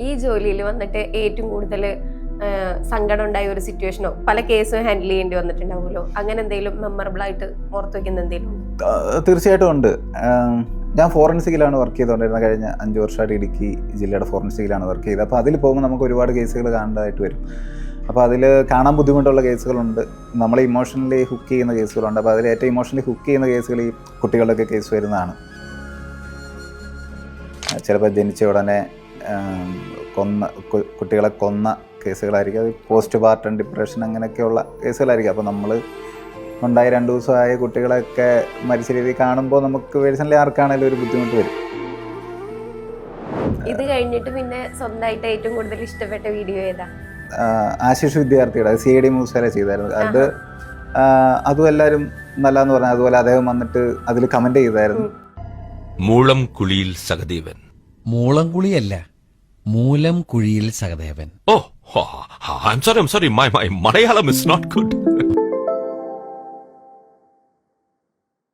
ഈ ജോലിയിൽ വന്നിട്ട് ഏറ്റവും കൂടുതൽ സങ്കടം ഉണ്ടായ ഒരു സിറ്റുവേഷനോ പല കേസും ഹാൻഡിൽ ചെയ്യേണ്ടി വന്നിട്ടുണ്ടാവുമല്ലോ, അങ്ങനെ എന്തെങ്കിലും മെമ്മറബിൾ ആയിട്ട് ഓർത്ത് വെക്കുന്ന എന്തെങ്കിലും? തീർച്ചയായിട്ടും ഉണ്ട്. ഞാൻ ഫോറൻസിക്കിലാണ് വർക്ക് ചെയ്തുകൊണ്ടിരുന്നത്. കഴിഞ്ഞ 5 വർഷമായിട്ട് ഇടുക്കി ജില്ലയുടെ ഫോറൻസിക്കിലാണ് വർക്ക് ചെയ്തത്. അപ്പോൾ അതിൽ പോകുമ്പോൾ നമുക്ക് ഒരുപാട് കേസുകൾ കാണേണ്ടതായിട്ട് വരും. അപ്പോൾ അതിൽ കാണാൻ ബുദ്ധിമുട്ടുള്ള കേസുകളുണ്ട്, നമ്മളെ ഇമോഷണലി ഹുക്ക് ചെയ്യുന്ന കേസുകളുണ്ട്. അപ്പോൾ അതിൽ ഏറ്റവും ഇമോഷണലി ഹുക്ക് ചെയ്യുന്ന കേസുകൾ ഈ കുട്ടികളുടെയൊക്കെ കേസ് വരുന്നതാണ്. ചിലപ്പോൾ ജനിച്ച ഉടനെ കുട്ടികളെ കൊന്ന കേസുകളായിരിക്കും. അത് പോസ്റ്റ് പാർട്ടം ഡിപ്രഷൻ അങ്ങനെയൊക്കെയുള്ള കേസുകളായിരിക്കും. അപ്പോൾ നമ്മൾ ഉണ്ടായി 2 ദിവസമായ കുട്ടികളൊക്കെ മരിച്ച രീതി കാണുമ്പോൾ നമുക്ക് പേഴ്സണലി ആർക്കാണെങ്കിലും ഒരു ബുദ്ധിമുട്ട് വരും. ഇത് കഴിഞ്ഞിട്ട് പിന്നെ സ്വന്തമായിട്ട് ഏറ്റവും കൂടുതൽ ഇഷ്ടപ്പെട്ട വീഡിയോ ഏതാ? ആശിഷ് വിദ്യാർത്ഥിയുടെ CID മൂസേല ചെയ്തായിരുന്നു. അതും എല്ലാവരും നല്ലതെന്ന് പറഞ്ഞു. അതുപോലെ അദ്ദേഹം വന്നിട്ട് അതിൽ കമന്റ് ചെയ്തായിരുന്നു. മൂളം കുഴിയിൽ സഹദേവൻ. മൂളം കുഴിയല്ല, മൂലം കുഴിയിൽ Sahadevan. Oh, I'm sorry. My Malayalam is not good.